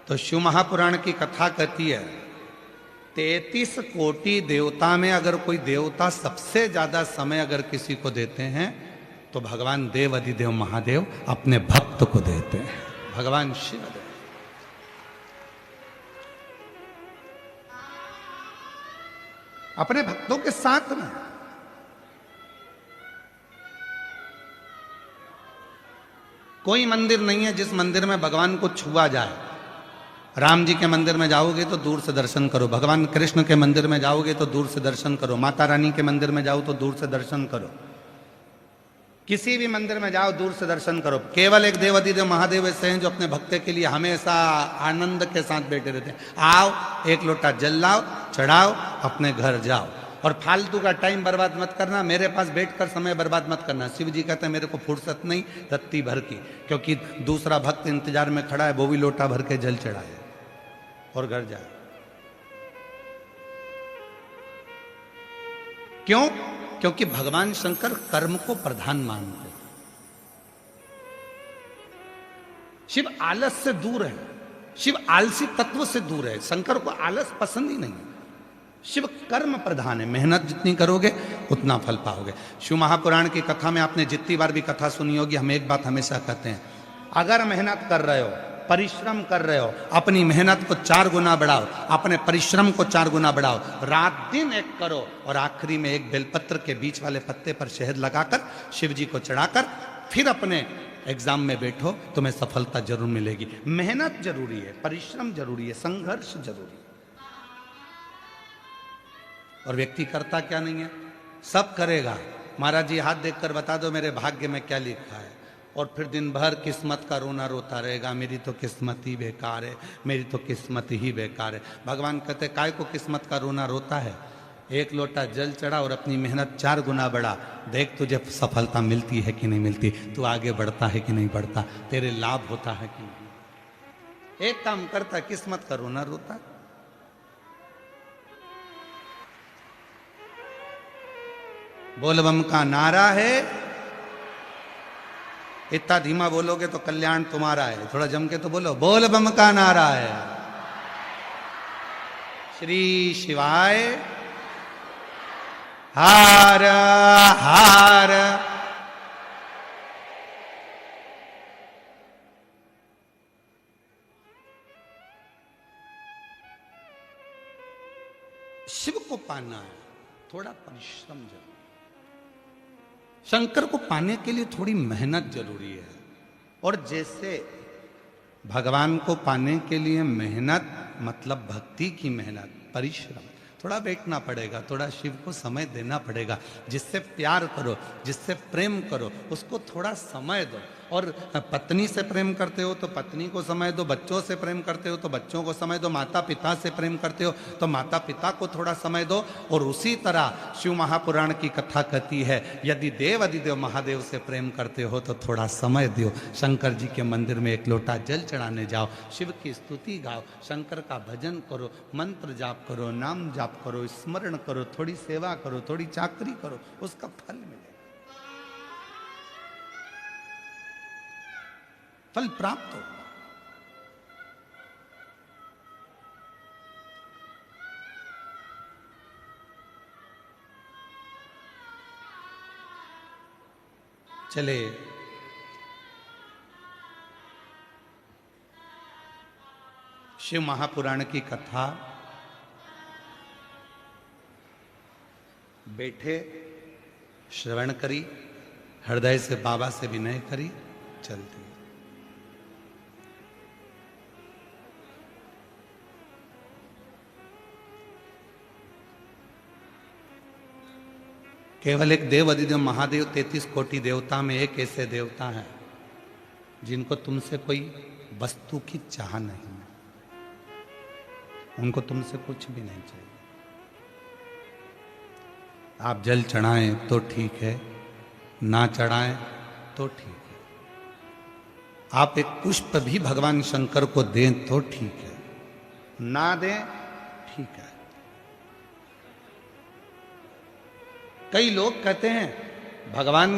तो शिव महापुराण की कथा कहती है 33 कोटि देवता में अगर कोई देवता सबसे ज्यादा समय अगर किसी को देते हैं तो भगवान देव अधिदेव महादेव अपने भक्त को देते हैं, भगवान शिव देव। अपने भक्तों के साथ में। कोई मंदिर नहीं है जिस मंदिर में भगवान को छुआ जाए। राम जी के मंदिर में जाओगे तो दूर से दर्शन करो, भगवान कृष्ण के मंदिर में जाओगे तो दूर से दर्शन करो, माता रानी के मंदिर में जाओ तो दूर से दर्शन करो, किसी भी मंदिर में जाओ दूर से दर्शन करो। केवल एक देव अधिदेव महादेव ऐसे हैं जो अपने भक्त के लिए हमेशा आनंद के साथ बैठे रहते हैं। आओ, एक लोटा जल लाओ, चढ़ाओ, अपने घर जाओ, और फालतू का टाइम बर्बाद मत करना, मेरे पास बैठकर समय बर्बाद मत करना। शिव जी कहते हैं मेरे को फुर्सत नहीं रत्ती भर की, क्योंकि दूसरा भक्त इंतजार में खड़ा है, वो भी लोटा भर के जल चढ़ाए और घर जाए। क्यों? क्योंकि भगवान शंकर कर्म को प्रधान मानते हैं। शिव आलस से दूर है, शिव आलसी तत्व से दूर है। शंकर को आलस पसंद ही नहीं है। शिव कर्म प्रधान है, मेहनत जितनी करोगे उतना फल पाओगे। शिव महापुराण की कथा में आपने जितनी बार भी कथा सुनी होगी, हम एक बात हमेशा कहते हैं, अगर मेहनत कर रहे हो, परिश्रम कर रहे हो, अपनी मेहनत को 4 गुना बढ़ाओ, अपने परिश्रम को 4 गुना बढ़ाओ, रात दिन एक करो, और आखिरी में एक बेलपत्र के बीच वाले पत्ते पर शहद लगाकर शिव जी को चढ़ाकर फिर अपने एग्जाम में बैठो, तुम्हें सफलता जरूर मिलेगी। मेहनत जरूरी है, परिश्रम जरूरी है, संघर्ष जरूरी है। और व्यक्ति करता क्या नहीं है, सब करेगा। महाराज जी हाथ देखकर बता दो मेरे भाग्य में क्या लिखा है, और फिर दिन भर किस्मत का रोना रोता रहेगा, मेरी तो किस्मत ही बेकार है, मेरी तो किस्मत ही बेकार है। भगवान कहते काय को किस्मत का रोना रोता है, एक लोटा जल चढ़ा और अपनी मेहनत 4 गुना बढ़ा, देख तुझे सफलता मिलती है कि नहीं मिलती, तू आगे बढ़ता है कि नहीं बढ़ता, तेरे लाभ होता है कि नहीं। एक काम करता, किस्मत का रोना रोता। बोलबम का नारा है, इतना धीमा बोलोगे तो कल्याण तुम्हारा है, थोड़ा जम के तो बोलो, बोल बम का नारा है। श्री शिवाय हार हार। शिव को पाना है, थोड़ा परिश्रम जरूरी। शंकर को पाने के लिए थोड़ी मेहनत जरूरी है। और जैसे भगवान को पाने के लिए मेहनत मतलब भक्ति की मेहनत, परिश्रम, थोड़ा बैठना पड़ेगा, थोड़ा शिव को समय देना पड़ेगा। जिससे प्यार करो, जिससे प्रेम करो, उसको थोड़ा समय दो। और पत्नी से प्रेम करते हो तो पत्नी को समय दो, बच्चों से प्रेम करते हो तो बच्चों को समय दो, माता पिता से प्रेम करते हो तो माता पिता को थोड़ा समय दो। और उसी तरह शिव महापुराण की कथा कहती है, यदि देव अधिदेव महादेव से प्रेम करते हो तो थोड़ा समय दो। शंकर जी के मंदिर में एक लोटा जल चढ़ाने जाओ, शिव की स्तुति गाओ, शंकर का भजन करो, मंत्र जाप करो, नाम जाप करो, स्मरण करो, थोड़ी सेवा करो, थोड़ी चाकरी करो, उसका फल मिलेगा, फल प्राप्त हो। चले शिव महापुराण की कथा बैठे श्रवण करी, हृदय से बाबा से विनय करी, चलती। केवल एक देव अधिदेव महादेव 33 कोटि देवता में एक ऐसे देवता हैं जिनको तुमसे कोई वस्तु की चाह नहीं है, उनको तुमसे कुछ भी नहीं चाहिए। आप जल चढ़ाएं तो ठीक है, ना चढ़ाएं तो ठीक है, आप एक पुष्प भी भगवान शंकर को दें तो ठीक है, ना दें ठीक है। कई लोग कहते हैं भगवान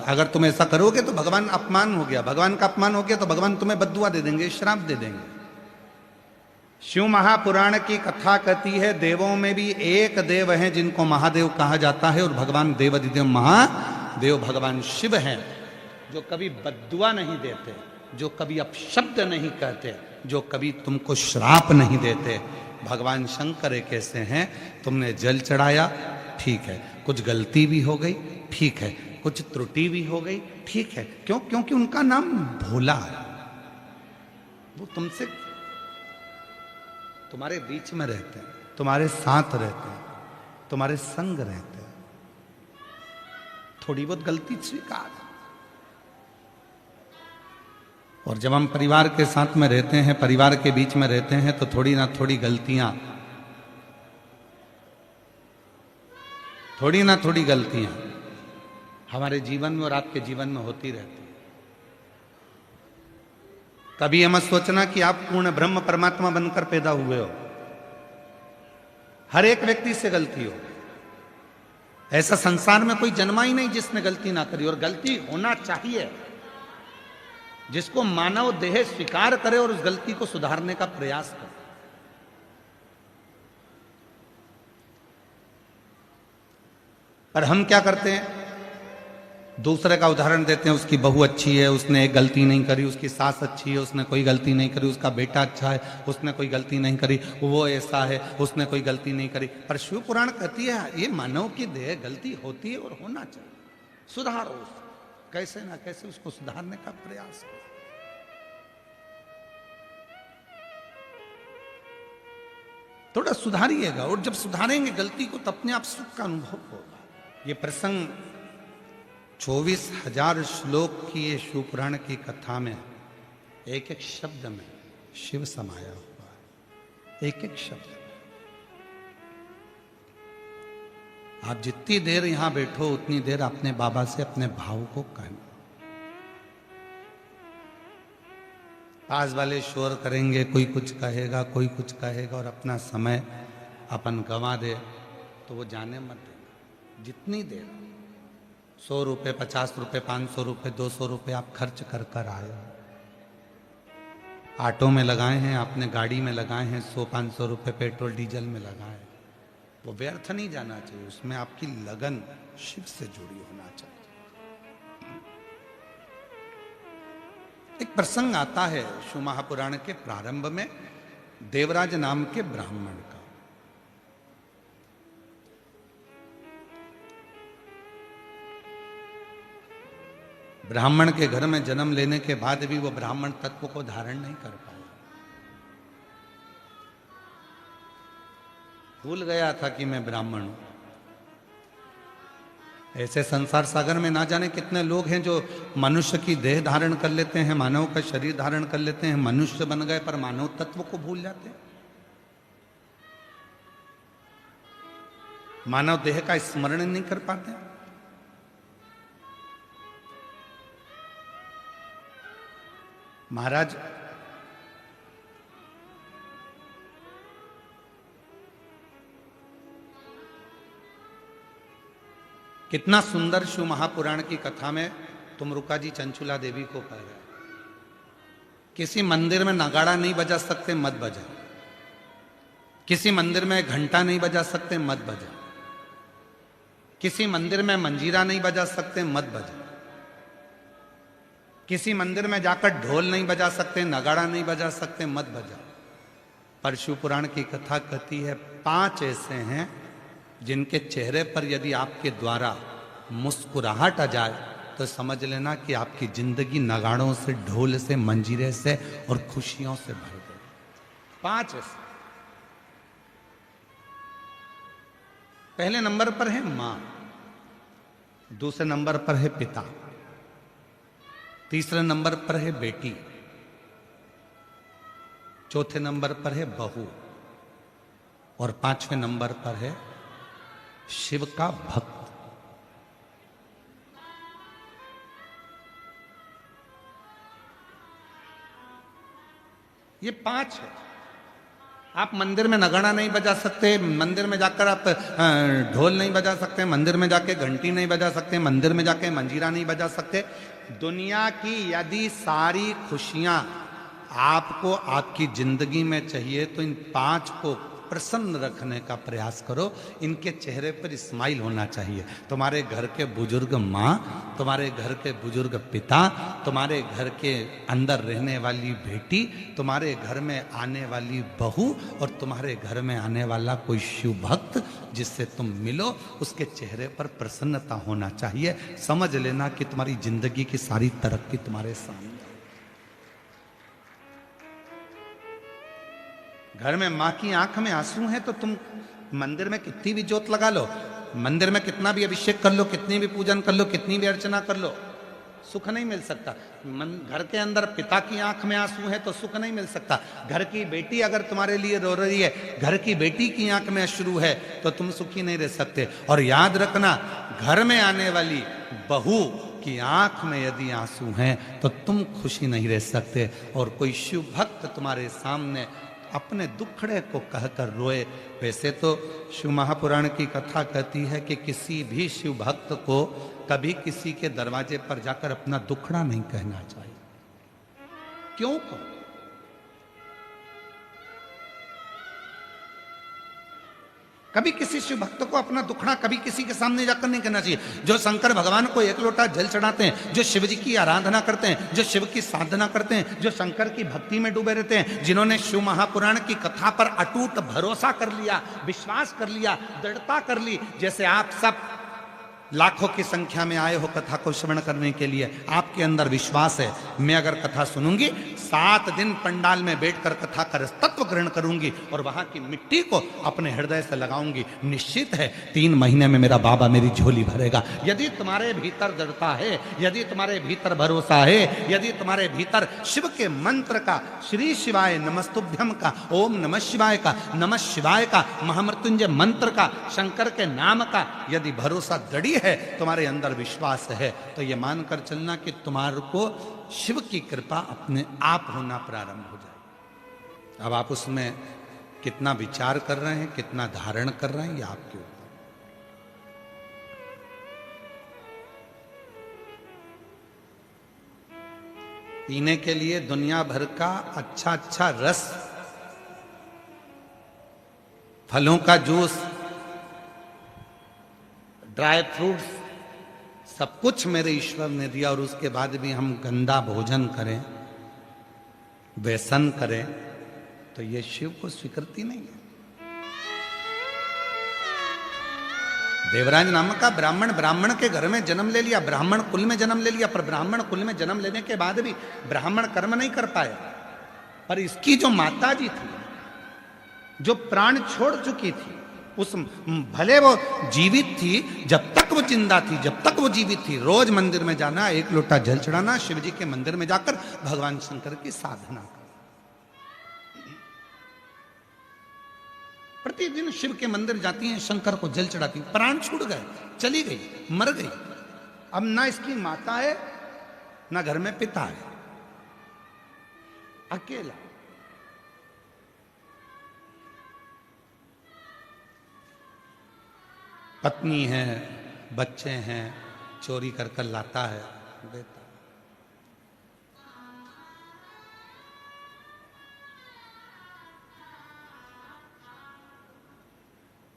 अगर तुम ऐसा करोगे तो भगवान अपमान हो गया, भगवान का अपमान हो गया तो भगवान तुम्हें बद्दुआ दे देंगे, श्राप दे देंगे। शिव महापुराण की कथा कहती है देवों में भी एक देव हैं जिनको महादेव कहा जाता है, और भगवान देवाधिदेव महादेव भगवान शिव हैं, जो कभी बद्दुआ नहीं देते, जो कभी अपशब्द नहीं कहते, जो कभी तुमको श्राप नहीं देते। भगवान शंकर एक ऐसे हैं, तुमने जल चढ़ाया ठीक है, कुछ गलती भी हो गई ठीक है, कुछ त्रुटि भी हो गई ठीक है, क्यों? क्योंकि उनका नाम भोला है। वो तुमसे, तुम्हारे बीच में रहते हैं, तुम्हारे साथ रहते हैं, तुम्हारे संग रहते हैं। थोड़ी बहुत गलती स्वीकार। और जब हम परिवार के साथ में रहते हैं, परिवार के बीच में रहते हैं, तो थोड़ी ना थोड़ी गलतियां हमारे जीवन में और आपके जीवन में होती रहती है। कभी ये मत सोचना कि आप पूर्ण ब्रह्म परमात्मा बनकर पैदा हुए हो। हर एक व्यक्ति से गलती हो। ऐसा संसार में कोई जन्मा ही नहीं जिसने गलती ना करी, और गलती होना चाहिए। जिसको मानव देह स्वीकार करे और उस गलती को सुधारने का प्रयास करे। पर हम क्या करते हैं? दूसरे का उदाहरण देते हैं, उसकी बहू अच्छी है, उसने एक गलती नहीं करी, उसकी सास अच्छी है, उसने कोई गलती नहीं करी, उसका बेटा अच्छा है, उसने कोई गलती नहीं करी, वो ऐसा है, उसने कोई गलती नहीं करी। पर शिव पुराण कहती है ये मानव की देह गलती होती है और होना चाहिए, सुधारो, कैसे ना कैसे उसको सुधारने का प्रयास करो। थोड़ा सुधारिएगा, और जब सुधारेंगे गलती को तो अपने आप सुख का अनुभव होगा। ये प्रसंग 24,000 श्लोक की ये शिव पुराण की कथा में एक एक शब्द में शिव समाया हुआ है, एक एक शब्द में। आप जितनी देर यहां बैठो उतनी देर अपने बाबा से अपने भाव को कहना। पास वाले शोर करेंगे, कोई कुछ कहेगा, कोई कुछ कहेगा, और अपना समय अपन गंवा दे तो वो जाने मत देना। जितनी देर 100 रुपये, 50 रुपये, 500 रुपये, 200 रुपये आप खर्च कर कर आए हो, ऑटो में लगाए हैं, आपने गाड़ी में लगाए हैं, 100-500 रुपये पेट्रोल डीजल में लगाए, वो व्यर्थ नहीं जाना चाहिए। उसमें आपकी लगन शिव से जुड़ी होना चाहिए। एक प्रसंग आता है शिव महापुराण के प्रारंभ में, देवराज नाम के ब्राह्मण का। ब्राह्मण के घर में जन्म लेने के बाद भी वो ब्राह्मण तत्व को धारण नहीं कर पाया। भूल गया था कि मैं ब्राह्मण हूं। ऐसे संसार सागर में ना जाने कितने लोग हैं जो मनुष्य की देह धारण कर लेते हैं, मानव का शरीर धारण कर लेते हैं, मनुष्य बन गए, पर मानव तत्व को भूल जाते हैं। मानव देह का स्मरण नहीं कर पाते। महाराज कितना सुंदर शिव महापुराण की कथा में तुमरुका जी चंचुला देवी को कह रहे, किसी मंदिर में नगाड़ा नहीं बजा सकते, मत बजा। किसी मंदिर में घंटा नहीं बजा सकते, मत बजा। किसी मंदिर में मंजीरा नहीं बजा सकते, मत बजा। किसी मंदिर में जाकर ढोल नहीं बजा सकते, नगाड़ा नहीं बजा सकते, मत बजा। पर शिव पुराण की कथा कहती है 5 ऐसे हैं जिनके चेहरे पर यदि आपके द्वारा मुस्कुराहट आ जाए तो समझ लेना कि आपकी जिंदगी नगाड़ों से, ढोल से, मंजीरे से और खुशियों से भर गई। 5 ऐसे। पहले नंबर पर है मां, दूसरे नंबर पर है पिता, तीसरे नंबर पर है बेटी, चौथे नंबर पर है बहू, और 5वें नंबर पर है शिव का भक्त। ये 5 है। आप मंदिर में नगाड़ा नहीं बजा सकते, मंदिर में जाकर आप ढोल नहीं बजा सकते, मंदिर में जाके घंटी नहीं बजा सकते, मंदिर में जाके मंजीरा नहीं बजा सकते। दुनिया की यदि सारी खुशियां आपको आपकी जिंदगी में चाहिए तो इन 5 को प्रसन्न रखने का प्रयास करो। इनके चेहरे पर स्माइल होना चाहिए। तुम्हारे घर के बुजुर्ग माँ, तुम्हारे घर के बुजुर्ग पिता, तुम्हारे घर के अंदर रहने वाली बेटी, तुम्हारे घर में आने वाली बहू और तुम्हारे घर में आने वाला कोई शिव भक्त जिससे तुम मिलो, उसके चेहरे पर प्रसन्नता होना चाहिए। समझ लेना कि तुम्हारी जिंदगी की सारी तरक्की तुम्हारे सामने। घर में माँ की आंख में आंसू हैं तो तुम मंदिर में कितनी भी जोत लगा लो, मंदिर में कितना भी अभिषेक कर लो, कितनी भी पूजन कर लो, कितनी भी अर्चना कर लो, सुख नहीं मिल सकता। घर के अंदर पिता की आंख में आंसू है तो सुख नहीं मिल सकता। घर की बेटी अगर तुम्हारे लिए रो रही है, घर की बेटी की आंख में अश्रु है तो तुम सुखी नहीं रह सकते। और याद रखना, घर में आने वाली बहू की आंख में यदि आंसू हैं तो तुम खुशी नहीं रह सकते। और कोई शिव भक्त तुम्हारे सामने अपने दुखड़े को कहकर रोए। वैसे तो शिव महापुराण की कथा कहती है कि किसी भी शिव भक्त को कभी किसी के दरवाजे पर जाकर अपना दुखड़ा नहीं कहना चाहिए। क्यों कहो? कभी किसी शिव भक्त को अपना दुखड़ा कभी किसी के सामने जाकर नहीं कहना चाहिए। जो शंकर भगवान को 1 लोटा जल चढ़ाते हैं, जो शिव जी की आराधना करते हैं, जो शिव की साधना करते हैं, जो शंकर की भक्ति में डूबे रहते हैं, जिन्होंने शिव महापुराण की कथा पर अटूट भरोसा कर लिया, विश्वास कर लिया, दृढ़ता कर ली, जैसे आप सब लाखों की संख्या में आए हो कथा को श्रवण करने के लिए, आपके अंदर विश्वास है मैं अगर कथा सुनूंगी 7 दिन पंडाल में बैठकर कथा का तत्व ग्रहण करूंगी और वहां की मिट्टी को अपने हृदय से लगाऊंगी, निश्चित है 3 महीने में मेरा बाबा मेरी झोली भरेगा। यदि तुम्हारे भीतर दृढ़ता है, यदि तुम्हारे भीतर भरोसा है, यदि तुम्हारे भीतर शिव के मंत्र का, श्री शिवाय नमस्तुभ्यम का, ओम नमः शिवाय का, नमः शिवाय का, महामृत्युंजय मंत्र का, शंकर के नाम का यदि भरोसा दृढ़ है, तुम्हारे अंदर विश्वास है, तो ये मानकर चलना कि तुम्हारे को शिव की कृपा अपने आप होना प्रारंभ हो जाए। अब आप उसमें कितना विचार कर रहे हैं, कितना धारण कर रहे हैं, ये आपके ऊपर। पीने के लिए दुनिया भर का अच्छा अच्छा रस, फलों का जूस, ड्राई फ्रूट्स, सब कुछ मेरे ईश्वर ने दिया और उसके बाद भी हम गंदा भोजन करें, व्यसन करें, तो ये शिव को स्वीकृति नहीं है। देवराज नामक का ब्राह्मण के घर में जन्म ले लिया, ब्राह्मण कुल में जन्म ले लिया, पर ब्राह्मण कुल में जन्म लेने के बाद भी ब्राह्मण कर्म नहीं कर पाया। पर इसकी जो माता जी थी, जो प्राण छोड़ चुकी थी, उस भले वो जीवित थी, जब तक वो जिंदा थी, जब तक वो जीवित थी, रोज मंदिर में जाना, 1 लोटा जल चढ़ाना, शिव जी के मंदिर में जाकर भगवान शंकर की साधना करना। प्रतिदिन शिव के मंदिर जाती हैं, शंकर को जल चढ़ाती हैं। प्राण छूट गए, चली गई, मर गई। अब ना इसकी माता है, ना घर में पिता है, अकेला। पत्नी है, बच्चे हैं, चोरी कर कर लाता है, देता।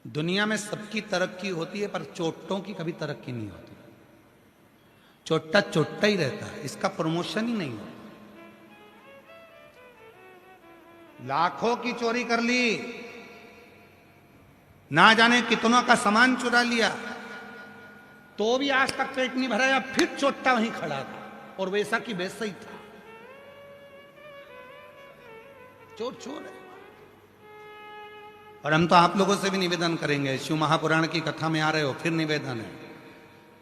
दुनिया में सबकी तरक्की होती है, पर चोटों की कभी तरक्की नहीं होती। चोट्टा चोट्टा ही रहता है, इसका प्रमोशन ही नहीं होता। लाखों की चोरी कर ली, ना जाने कितनों का सामान चुरा लिया, तो भी आज तक पेट नहीं भराया, फिर चोट्टा वहीं खड़ा था और वैसा की वैसा ही था। चोर चोर है। और हम तो आप लोगों से भी निवेदन करेंगे, शिव महापुराण की कथा में आ रहे हो, फिर निवेदन है,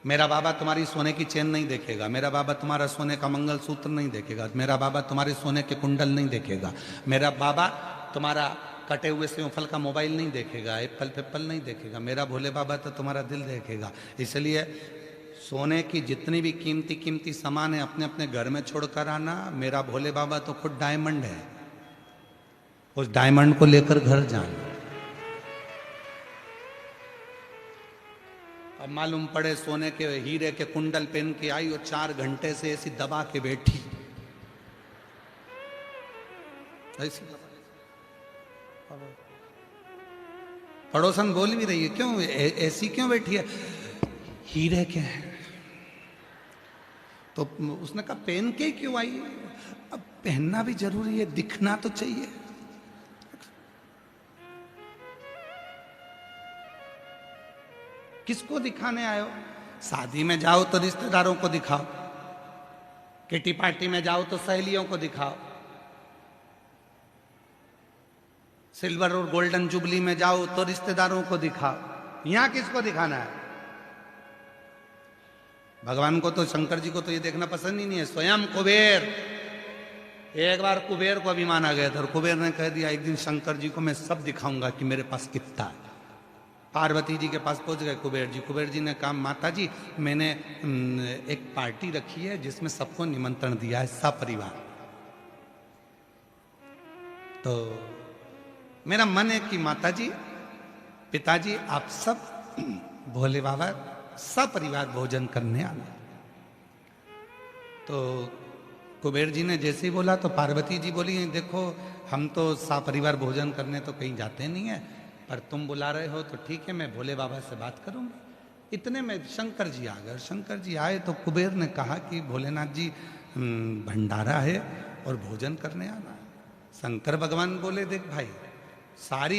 मेरा बाबा तुम्हारी सोने की चेन नहीं देखेगा, मेरा बाबा तुम्हारा सोने का मंगलसूत्र नहीं देखेगा, मेरा बाबा तुम्हारे सोने के कुंडल नहीं देखेगा, मेरा बाबा तुम्हारा कटे हुए सेवफल का मोबाइल नहीं देखेगा, एप्पल पेप्पल नहीं देखेगा, मेरा भोले बाबा तो तुम्हारा दिल देखेगा। इसलिए सोने की जितनी भी कीमती कीमती सामान है अपने अपने घर में छोड़कर आना। मेरा भोले बाबा तो खुद डायमंड है, उस डायमंड को लेकर घर जाना। अब मालूम पड़े सोने के हीरे के कुंडल पहन के आई और 4 घंटे से ऐसी दबा के बैठी, ऐसी पड़ोसन बोल भी रही है, क्यों ऐसी क्यों बैठी है? हीरे के हैं। तो उसने कहा पहन के क्यों आई? अब पहनना भी जरूरी है, दिखना तो चाहिए। किसको दिखाने आए हो? शादी में जाओ तो रिश्तेदारों को दिखाओ, किटी पार्टी में जाओ तो सहेलियों को दिखाओ, सिल्वर और गोल्डन जुबली में जाओ तो रिश्तेदारों को दिखाओ। यहां किसको दिखाना है? भगवान को तो, शंकर जी को तो ये देखना पसंद ही नहीं है। स्वयं कुबेर, एक बार कुबेर को अभिमान आ गया था और कुबेर ने कह दिया एक दिन शंकर जी को मैं सब दिखाऊंगा कि मेरे पास कितना है। पार्वती जी के पास पहुंच गए कुबेर जी। कुबेर जी ने कहा माता जी मैंने एक पार्टी रखी है जिसमें सबको निमंत्रण दिया है, सपरिवार। तो मेरा मन है कि माता जी, पिताजी, आप सब भोले बाबा सपरिवार भोजन करने आना। तो कुबेर जी ने जैसे ही बोला तो पार्वती जी बोली देखो हम तो सपरिवार भोजन करने तो कहीं जाते नहीं है, पर तुम बुला रहे हो तो ठीक है, मैं भोले बाबा से बात करूंगी। इतने में शंकर जी आ गए। शंकर जी आए तो कुबेर ने कहा कि भोलेनाथ जी भंडारा है और भोजन करने आना। शंकर भगवान बोले देख भाई, सारी